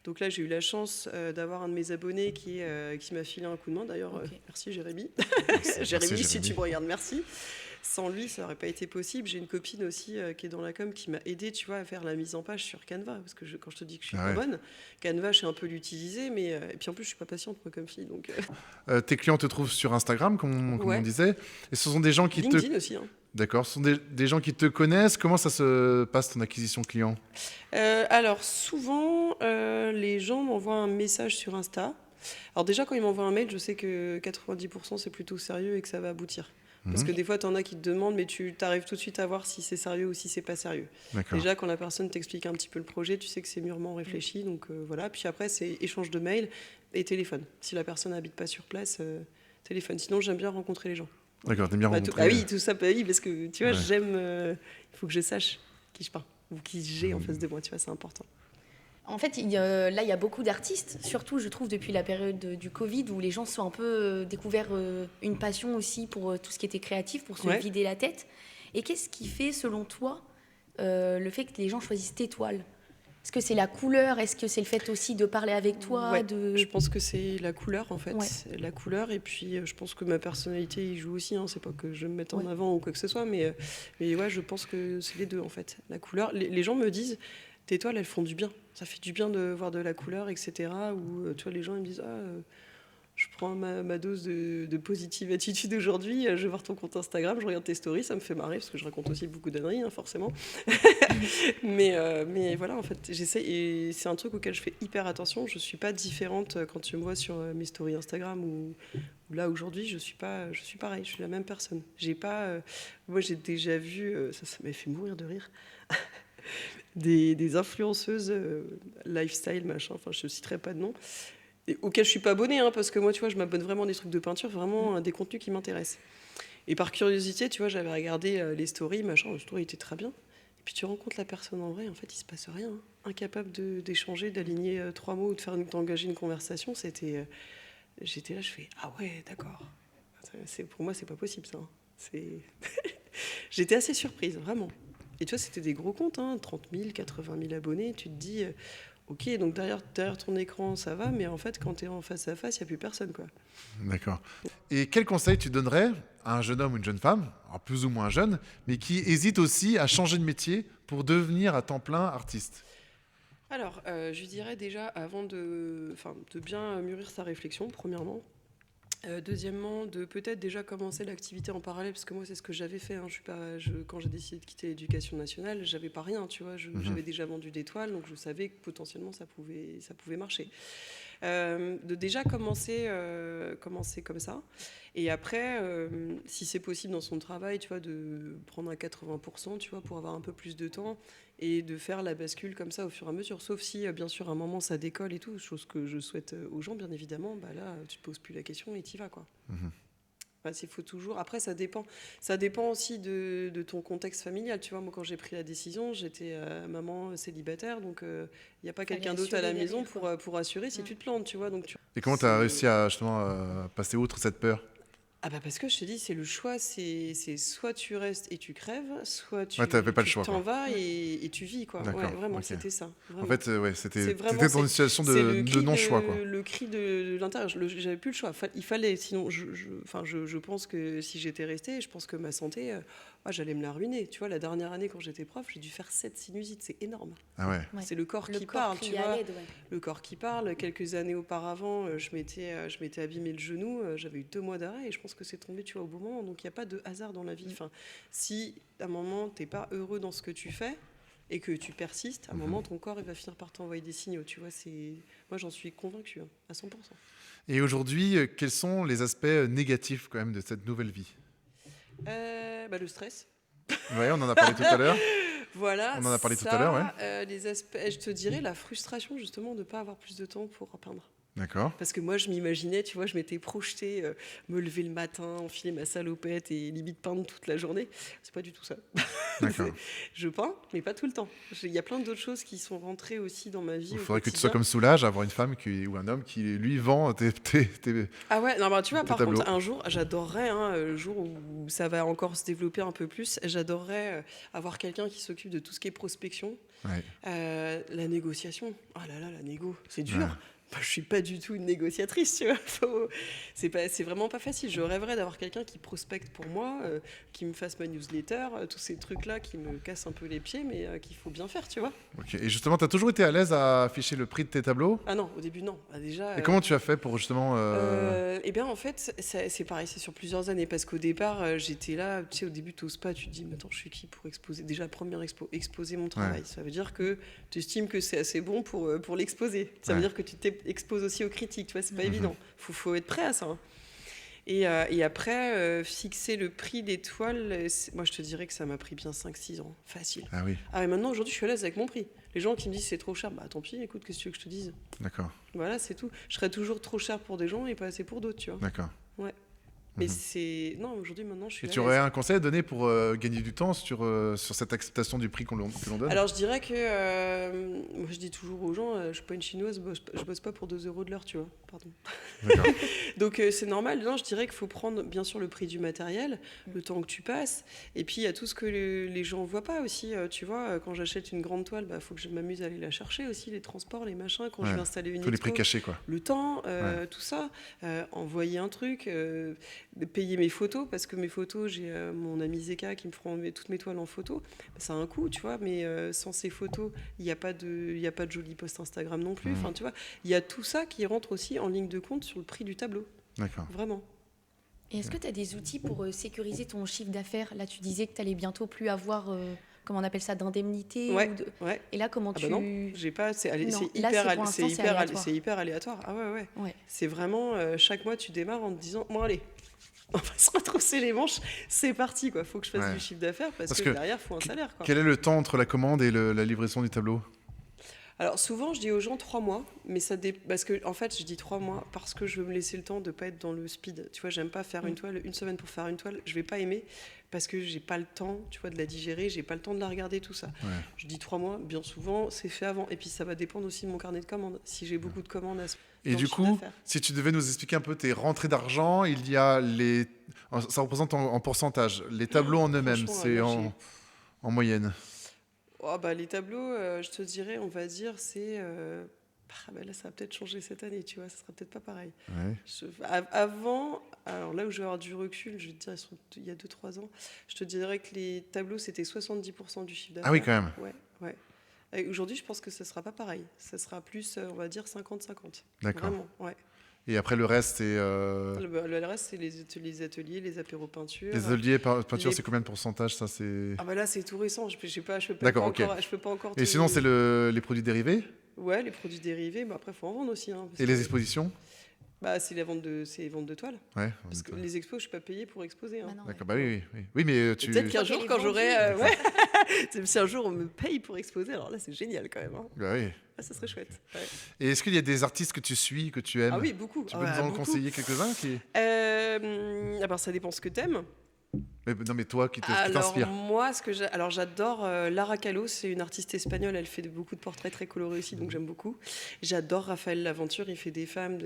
Donc là, j'ai eu la chance d'avoir un de mes abonnés qui m'a filé un coup de main. D'ailleurs, Ok. merci Jérémy. Merci, Jérémy, si Jérémy. tu me regardes, merci. Sans lui, ça n'aurait pas été possible. J'ai une copine aussi qui est dans la com qui m'a aidé, tu vois, à faire la mise en page sur Canva. Parce que quand je te dis que je suis Ah pas ouais. bonne, Canva, je sais un peu l'utiliser, mais et puis en plus, je suis pas patiente moi comme fille, donc Tes clients te trouvent sur Instagram, comme Ouais. on disait. Et ce sont des gens qui te... LinkedIn aussi. Hein. D'accord. Ce sont des gens qui te connaissent. Comment ça se passe, ton acquisition client? Alors souvent, les gens m'envoient un message sur Insta. Alors déjà, quand ils m'envoient un mail, je sais que 90% c'est plutôt sérieux et que ça va aboutir. Parce que des fois, tu en as qui te demandent, mais tu arrives tout de suite à voir si c'est sérieux ou si c'est pas sérieux. D'accord. Déjà, quand la personne t'explique un petit peu le projet, tu sais que c'est mûrement réfléchi. Donc voilà. Puis après, c'est échange de mails et téléphone. Si la personne n'habite pas sur place, téléphone. Sinon, j'aime bien rencontrer les gens. D'accord, t'aimes bien Bah, rencontrer. ah oui, tout ça, bah oui, parce que tu vois, Ouais. j'aime. Il faut que je sache qui je peins ou qui j'ai en face de moi. Tu vois, c'est important. En fait, là, il y a beaucoup d'artistes, surtout, je trouve, depuis la période du Covid, où les gens se sont un peu découvert une passion aussi pour tout ce qui était créatif, pour se Ouais. vider la tête. Et qu'est-ce qui fait, selon toi, le fait que les gens choisissent tes toiles? Est-ce que c'est la couleur? Est-ce que c'est le fait aussi de parler avec toi Ouais, de... Je pense que c'est la couleur en fait, Ouais. la couleur et puis je pense que ma personnalité y joue aussi. Hein. C'est pas que je me mette en Ouais. avant ou quoi que ce soit, mais ouais, je pense que c'est les deux en fait. La couleur, les gens me disent tes toiles elles font du bien, ça fait du bien de voir de la couleur, etc. Ou tu vois les gens ils me disent je prends ma dose de positive attitude aujourd'hui, je vais voir ton compte Instagram, je regarde tes stories, ça me fait marrer parce que je raconte aussi beaucoup d'âneries, hein, forcément. mais voilà, en fait, j'essaie et c'est un truc auquel je fais hyper attention. Je suis pas différente quand tu me vois sur mes stories Instagram ou là aujourd'hui, je suis pareil, je suis la même personne. J'ai pas, moi j'ai déjà vu, ça m'a fait mourir de rire. Des influenceuses lifestyle machin, enfin je citerai pas de nom. Et auquel je suis pas abonnée, hein, parce que moi, tu vois, je m'abonne vraiment à des trucs de peinture, vraiment des contenus qui m'intéressent. Et par curiosité, tu vois, j'avais regardé les stories, machin, le story était très bien. Et puis tu rencontres la personne en vrai, en fait, il se passe rien. Hein. Incapable d'échanger, d'aligner 3 mots ou d'engager une conversation, c'était J'étais là, je fais ah ouais, d'accord. Pour moi, c'est pas possible ça. C'est... J'étais assez surprise, vraiment. Et tu vois, c'était des gros comptes, 30 000, 80 000 abonnés. Tu te dis, ok, donc derrière ton écran, ça va, mais en fait, quand tu es en face à face, il n'y a plus personne, quoi. D'accord. Et quel conseil tu donnerais à un jeune homme ou une jeune femme, alors plus ou moins jeune, mais qui hésite aussi à changer de métier pour devenir à temps plein artiste? Alors, je lui dirais déjà, avant de bien mûrir sa réflexion, premièrement. Deuxièmement, de peut-être déjà commencer l'activité en parallèle, parce que moi, c'est ce que j'avais fait. Quand j'ai décidé de quitter l'éducation nationale, j'avais pas rien, tu vois. J'avais déjà vendu des toiles, donc je savais que potentiellement ça pouvait marcher. De déjà commencer comme ça. Et après, si c'est possible dans son travail, tu vois, de prendre à 80%, tu vois, pour avoir un peu plus de temps et de faire la bascule comme ça au fur et à mesure. Sauf si, bien sûr, à un moment, ça décolle et tout, chose que je souhaite aux gens, bien évidemment, bah là, tu te poses plus la question et t'y vas, quoi. Faut toujours. Après, ça dépend. Ça dépend aussi de ton contexte familial. Tu vois, moi, quand j'ai pris la décision, j'étais maman célibataire, donc il n'y a pas Fallait quelqu'un d'autre à la assurer maison derrière, quoi. pour assurer si tu te plantes, tu vois. Donc, Et comment tu as réussi à justement passer outre cette peur? ah bah parce que je te dis, c'est le choix, c'est soit tu restes et tu crèves, soit Ouais, t'avais pas le tu choix, t'en quoi. vas et tu vis, quoi. D'accord, Ouais, vraiment, ok. c'était ça. En Vraiment. fait, ouais, C'est t'étais vraiment, dans une situation c'est le de cri non-choix, quoi. le cri de l'intérieur. J'avais plus le choix. Il fallait, sinon, je pense que si j'étais restée, je pense que ma santé, j'allais me la ruiner. Tu vois, la dernière année, quand j'étais prof, j'ai dû faire 7 sinusites. C'est énorme. Ah ouais. Ouais. C'est le corps Le qui corps parle, crie tu à vois. l'aide, ouais. Le corps qui parle. Quelques années auparavant, je m'étais abîmé le genou. J'avais eu 2 mois d'arrêt et je pense que c'est tombé, tu vois, au bon moment. Donc il n'y a pas de hasard dans la vie. Enfin, si à un moment t'es pas heureux dans ce que tu fais et que tu persistes, à un moment ton corps il va finir par t'envoyer des signaux. Tu vois, moi j'en suis convaincue à 100%. Et aujourd'hui, quels sont les aspects négatifs quand même de cette nouvelle vie? Le stress. Ouais, on en a parlé tout à l'heure. Voilà. On en a parlé tout à l'heure, ouais. Les aspects, je te dirais la frustration justement de ne pas avoir plus de temps pour peindre. D'accord. Parce que moi, je m'imaginais, tu vois, je m'étais projetée, me lever le matin, enfiler ma salopette et limite peindre toute la journée. C'est pas du tout ça. D'accord. Je peins, mais pas tout le temps. Il y a plein d'autres choses qui sont rentrées aussi dans ma vie. Il au faudrait que tu quotidien. sois comme Soulage, avoir une femme ou un homme qui, lui, vend tes Ah ouais, non, bah, tu vois, tes par tableaux. contre, un jour, j'adorerais, le jour où ça va encore se développer un peu plus, j'adorerais avoir quelqu'un qui s'occupe de tout ce qui est prospection, Ouais. la négociation. Oh là là, la négo, c'est dur. Ouais. Moi, je suis pas du tout une négociatrice, tu vois. C'est vraiment pas facile. Je rêverais d'avoir quelqu'un qui prospecte pour moi, qui me fasse ma newsletter, tous ces trucs-là qui me cassent un peu les pieds, mais qu'il faut bien faire, tu vois. Ok. Et justement, tu as toujours été à l'aise à afficher le prix de tes tableaux? Ah non, au début, non. Bah, déjà, Et comment tu as fait pour justement... Eh bien, en fait, c'est pareil, c'est sur plusieurs années. Parce qu'au départ, j'étais là, tu sais, au début, tu n'oses pas, tu te dis, mais attends, je suis qui pour exposer? Déjà, première expo, exposer mon travail. Ouais. Ça veut dire que tu estimes que c'est assez bon pour l'exposer. Ça veut Ouais. dire que tu t'exposes aussi aux critiques, tu vois, c'est pas évident. Faut être prêt à ça. Et après, fixer le prix des toiles, moi, je te dirais que ça m'a pris bien 5-6 ans, facile. Ah oui, Ah, mais maintenant, aujourd'hui, je suis à l'aise avec mon prix. Les gens qui me disent c'est trop cher, bah tant pis, écoute, qu'est-ce que tu veux que je te dise? d'accord, Voilà, c'est tout. Je serais toujours trop cher pour des gens et pas assez pour d'autres, tu vois. d'accord. Ouais. Mais c'est... Non, aujourd'hui, maintenant, je suis Et à tu l'aise. aurais un conseil à donner pour gagner du temps sur cette acceptation du prix que l'on donne? Alors, je dirais que... moi, je dis toujours aux gens, je suis pas une chinoise, je bosse pas pour 2 € de l'heure, tu vois. Pardon. D'accord. Donc, c'est normal. Non, je dirais qu'il faut prendre, bien sûr, le prix du matériel, le temps que tu passes. Et puis, il y a tout ce que les gens voient pas aussi. Tu vois, quand j'achète une grande toile, il faut que je m'amuse à aller la chercher aussi, les transports, les machins. Quand je Ouais. vais installer une Tous les expo, prix cachés, quoi. le temps, Ouais. tout ça, envoyer un truc, payer mes photos, parce que mes photos, j'ai mon ami Zeka qui me fera toutes mes toiles en photo. Ça a un coût, tu vois, mais sans ces photos, il n'y a pas de jolis posts Instagram non plus. Enfin, tu vois, il y a tout ça qui rentre aussi en ligne de compte sur le prix du tableau, D'accord. vraiment. Et est-ce que tu as des outils pour sécuriser ton chiffre d'affaires? Là, tu disais que tu allais bientôt plus avoir, comment on appelle ça, d'indemnité Ouais, ou de... ouais. Et là, comment Ah tu... bah non, j'ai pas. C'est Non, c'est là, hyper, c'est pour l'instant, c'est aléatoire. c'est hyper aléatoire. Ah ouais, ouais. Ouais. C'est vraiment chaque mois tu démarres en te disant bon allez, on va se retrousser les manches, c'est parti quoi. Faut que je fasse Ouais. du chiffre d'affaires parce Parce que que derrière faut un salaire quoi. Quel est le temps entre la commande et la livraison du tableau? Alors souvent, je dis aux gens 3 mois, mais parce que en fait, je dis 3 mois parce que je veux me laisser le temps de pas être dans le speed. Tu vois, j'aime pas faire une toile, une semaine pour faire une toile. Je vais pas aimer parce que j'ai pas le temps, tu vois, de la digérer, j'ai pas le temps de la regarder, tout ça. Ouais. Je dis 3 mois, bien souvent, c'est fait avant. Et puis ça va dépendre aussi de mon carnet de commandes. Si j'ai beaucoup de commandes Et dans du le chiffre coup, d'affaires. si tu devais nous expliquer un peu tes rentrées d'argent, il y a ça représente en pourcentage. Les tableaux en eux-mêmes, Franchement, c'est moi, en moyenne. Oh, bah, les tableaux, je te dirais, on va dire, c'est. Bah, là, ça va peut-être changer cette année, tu vois, ça sera peut-être pas pareil. Ouais. Avant, alors là où je vais avoir du recul, je vais te dire, il y a 2-3 ans, je te dirais que les tableaux, c'était 70% du chiffre d'affaires. Ah oui, quand même. Ouais, ouais. Et aujourd'hui, je pense que ça sera pas pareil. Ça sera plus, on va dire, 50-50. D'accord. Vraiment, ouais. Et après, le reste, c'est. Le reste, c'est les ateliers, les apéros peinture. Les ateliers peinture, les- c'est combien de pourcentage ça c'est... Ah bah là, c'est tout récent. Je peux pas D'accord, ok. je peux pas encore. Et sinon, c'est les produits dérivés Ouais, les produits dérivés. Bah après, faut en vendre aussi. Hein, parce et que- les expositions. Bah, c'est les ventes de toiles. Ouais. Parce que les expos, je suis pas payée pour exposer. Hein. Bah non, D'accord, ouais. bah oui, oui, oui. Oui, mais tu. Peut-être qu'un Toi, jour, qu'elle quand est j'aurai. vendue. Ouais. Si un jour on me paye pour exposer, alors là, c'est génial quand même. Hein. Bah oui. Ah, ça serait chouette. Ouais. Et est-ce qu'il y a des artistes que tu suis, que tu aimes? Ah oui, beaucoup. Tu Ah peux ouais, nous en beaucoup. conseiller quelques-uns qui... Alors, ça dépend ce que t'aimes. Non, mais toi, qui Alors t'inspire. moi, alors j'adore Lara Kahlo, c'est une artiste espagnole, elle fait beaucoup de portraits très colorés aussi, donc j'aime beaucoup. J'adore Raphaël Laventure, il fait des femmes,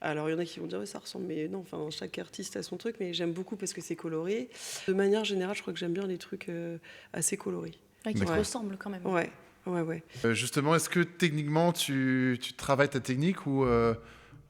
Alors il y en a qui vont dire ouais, ça ressemble, mais non, enfin chaque artiste a son truc, mais j'aime beaucoup parce que c'est coloré. De manière générale, je crois que j'aime bien les trucs assez colorés. Ouais, qui te Ouais. ressemblent quand même. Ouais, ouais, ouais. Justement, est-ce que techniquement, tu travailles ta technique ou...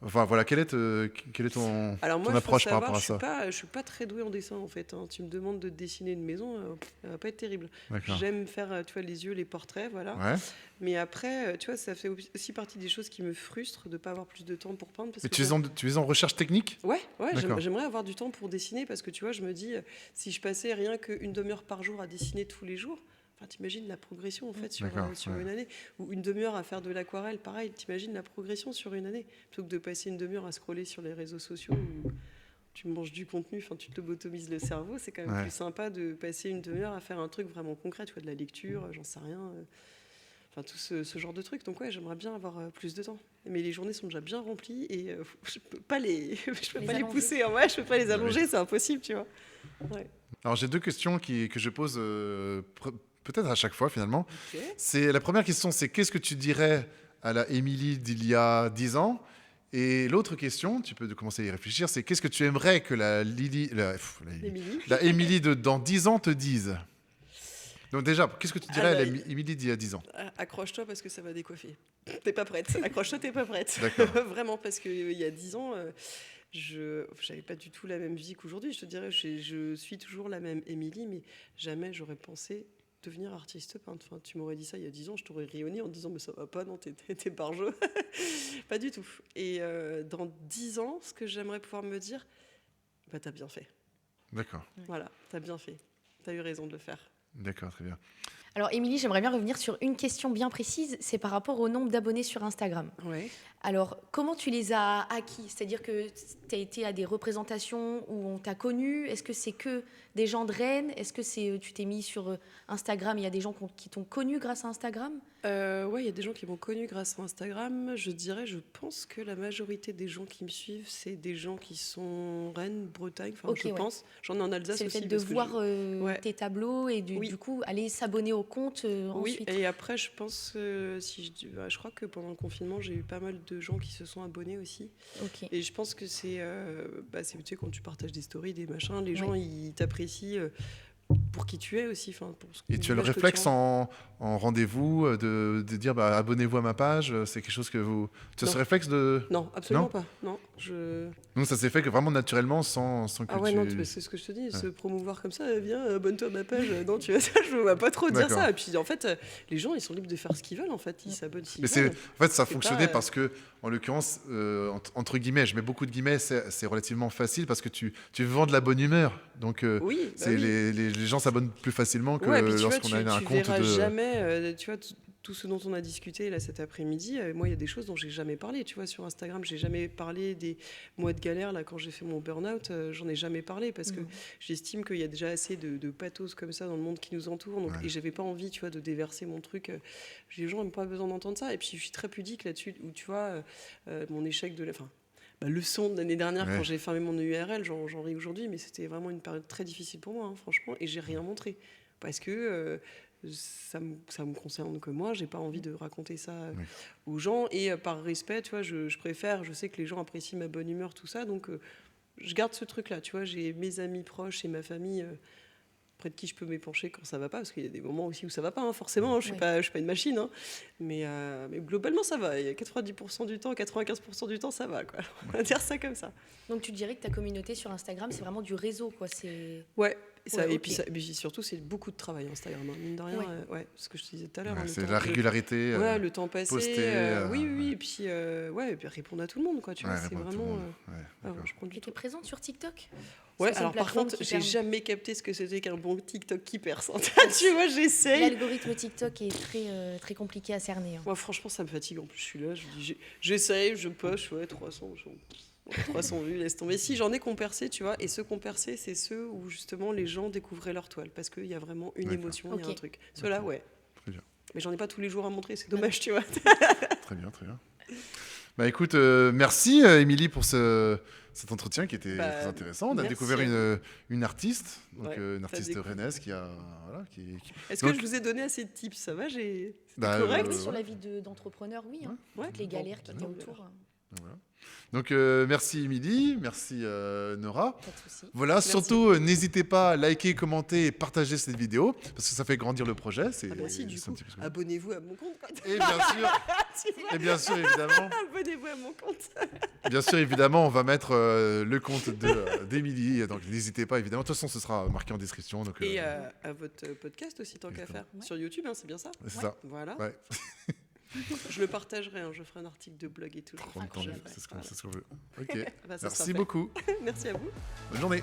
Enfin, voilà, quelle est ton Alors moi, ton il faut approche par savoir, rapport à ça? je suis pas très douée en dessin en fait. Hein. Tu me demandes de dessiner une maison, ça va pas être terrible. D'accord. J'aime faire, tu vois, les yeux, les portraits, voilà. Ouais. Mais après, tu vois, ça fait aussi partie des choses qui me frustrent de pas avoir plus de temps pour peindre. Parce Mais que tu es en recherche technique? Ouais, D'accord. j'aimerais avoir du temps pour dessiner parce que tu vois, je me dis, si je passais rien qu'une demi-heure par jour à dessiner tous les jours, enfin, t'imagines la progression en fait sur D'accord, ouais. une année, ou une demi-heure à faire de l'aquarelle, pareil, t'imagines la progression sur une année, plutôt que de passer une demi-heure à scroller sur les réseaux sociaux où tu manges du contenu, enfin tu te lobotomises le cerveau, c'est quand même Ouais. plus sympa de passer une demi-heure à faire un truc vraiment concret, tu vois, de la lecture, j'en sais rien. Enfin, tout ce genre de trucs. Donc, ouais, j'aimerais bien avoir plus de temps. Mais les journées sont déjà bien remplies et je peux pas je peux Les pas les allonger. pousser. Hein. Ouais, je peux pas les allonger, c'est impossible, tu vois. Ouais. Alors, j'ai deux questions que je pose peut-être à chaque fois, finalement. Ok. La première question, c'est qu'est-ce que tu dirais à la Émilie d'il y a 10 ans? Et l'autre question, tu peux commencer à y réfléchir, c'est qu'est-ce que tu aimerais que la Émilie. Émilie de dans 10 ans te dise? Donc déjà, qu'est-ce que tu dirais à Ah, la Émilie d'il y a 10 ans? Accroche-toi parce que ça va décoiffer. T'es pas prête. Accroche-toi, t'es pas prête. D'accord. Vraiment, parce qu'il y a 10 ans, je n'avais pas du tout la même vie qu'aujourd'hui. Je te dirais, je suis toujours la même Émilie, mais jamais j'aurais pensé devenir artiste peintre. Enfin, tu m'aurais dit ça il y a 10 ans, je t'aurais rayonné en disant mais ça va pas, non, t'es barjot. Pas du tout. Et dans 10 ans, ce que j'aimerais pouvoir me dire, bah t'as bien fait. D'accord, Voilà, t'as bien fait. T'as eu raison de le faire. d'accord, très bien. Alors, Émilie, j'aimerais bien revenir sur une question bien précise. C'est par rapport au nombre d'abonnés sur Instagram. Ouais. Alors, comment tu les as acquis? C'est-à-dire que tu as été à des représentations où on t'a connu? Est-ce que c'est que des gens de Rennes? Est-ce que tu t'es mis sur Instagram et il y a des gens qui t'ont connu grâce à Instagram? Ouais, il y a des gens qui m'ont connu grâce à Instagram. Je pense que la majorité des gens qui me suivent, c'est des gens qui sont Rennes, Bretagne, enfin, Ok, je ouais. pense. J'en ai en Alsace C'est le aussi. fait de parce que voir Ouais. tes tableaux et Oui. du coup aller s'abonner au compte Oui, ensuite. et après, je pense, je crois que pendant le confinement, j'ai eu pas mal de gens qui se sont abonnés aussi. Ok. Et je pense que c'est, tu sais, quand tu partages des stories, des machins, les Ouais. gens, ils t'apprécient pour qui tu es aussi. Et tu as le réflexe en rendez-vous de dire bah, abonnez-vous à ma page, c'est quelque chose que vous... Tu as ce Non. réflexe de... Non, absolument Non pas. Non, Donc ça s'est fait que vraiment naturellement sans que Ah ouais, tu... non, c'est ce que je te dis, se promouvoir comme ça, viens, abonne-toi à ma page. Non, tu vois ça, je ne vois pas trop dire D'accord. ça. Et puis, en fait, les gens, ils sont libres de faire ce qu'ils veulent, en fait. Ils s'abonnent s'ils Mais veulent. en fait, ça C'est fonctionnait pas, parce que, en l'occurrence, entre guillemets, je mets beaucoup de guillemets, c'est relativement facile parce que tu vends de la bonne humeur. Donc, Oui, bah c'est oui. les gens s'abonnent plus facilement que Ouais, puis tu vois, lorsqu'on a un tu compte verras de... jamais, tu vois, tout ce dont on a discuté là cet après-midi, moi, il y a des choses dont j'ai jamais parlé. Tu vois, sur Instagram, j'ai jamais parlé des mois de galère là quand j'ai fait mon burn-out. J'en ai jamais parlé parce que j'estime qu'il y a déjà assez de pathos comme ça dans le monde qui nous entoure. Donc, et j'avais pas envie, tu vois, de déverser mon truc. Les gens n'ont pas besoin d'entendre ça. Et puis, je suis très pudique là-dessus. Où tu vois, mon échec de la fin. Ma leçon de l'année dernière quand j'ai fermé mon URL, j'en ris aujourd'hui, mais c'était vraiment une période très difficile pour moi, hein, franchement, et j'ai rien montré parce que ça me concerne que moi, j'ai pas envie de raconter ça aux gens, et par respect, tu vois, je préfère, je sais que les gens apprécient ma bonne humeur, tout ça, donc je garde ce truc-là, tu vois, j'ai mes amis proches et ma famille près de qui je peux m'épancher quand ça va pas, parce qu'il y a des moments aussi où ça va pas, hein, forcément, hein, je suis pas une machine, hein, mais globalement ça va, il y a 90% du temps, 95% du temps ça va, quoi. On va dire ça comme ça. Donc tu dirais que ta communauté sur Instagram, c'est vraiment du réseau, quoi. Ouais. Ça, ouais, et puis surtout, c'est beaucoup de travail Instagram, hein. Mine de rien, ce que je te disais tout à l'heure. C'est la régularité. Le temps passé. Poster, oui, et puis, et puis répondre à tout le monde, quoi. Tu vois, c'est vraiment. Je prends Tu étais présente sur TikTok ? Ouais, alors par contre, j'ai jamais capté ce que c'était qu'un bon TikTok qui perce. Tu vois, j'essaye. L'algorithme TikTok est très, très compliqué à cerner. Hein. Moi, franchement, ça me fatigue. En plus, je suis là, j'essaye, je poste, 300 vues, laisse tomber. Si, j'en ai qui ont percé, tu vois, et ceux qui ont percé, c'est ceux où justement les gens découvraient leur toile, parce qu'il y a vraiment une émotion, il y a un truc. Ceux-là, Très bien. Mais j'en ai pas tous les jours à montrer, c'est dommage, tu vois. Très bien. Bah écoute, merci Émilie pour cet entretien qui était très intéressant. On a découvert une artiste, donc une artiste rennaise qui a... Est-ce que je vous ai donné assez de tips ? Ça va, c'est correct sur la vie d'entrepreneur, oui. Hein. Toutes les galères qui étaient autour. Voilà. Donc merci Émilie, merci Nora. Pas de souci. Voilà, merci. Surtout n'hésitez pas à liker, commenter et partager cette vidéo parce que ça fait grandir le projet. Abonnez-vous à mon compte. Et bien sûr, évidemment. Abonnez-vous à mon compte. Bien sûr, évidemment, on va mettre le compte d'Émilie. Donc n'hésitez pas, évidemment. De toute façon, ce sera marqué en description. Donc, et à votre podcast aussi, tant qu'à faire. Sur YouTube, hein, c'est bien ça ? C'est ça. Voilà. Ouais. Je le partagerai, hein, je ferai un article de blog et tout. C'est ce qu'on veut. Ok. Merci beaucoup. Merci à vous. Bonne journée.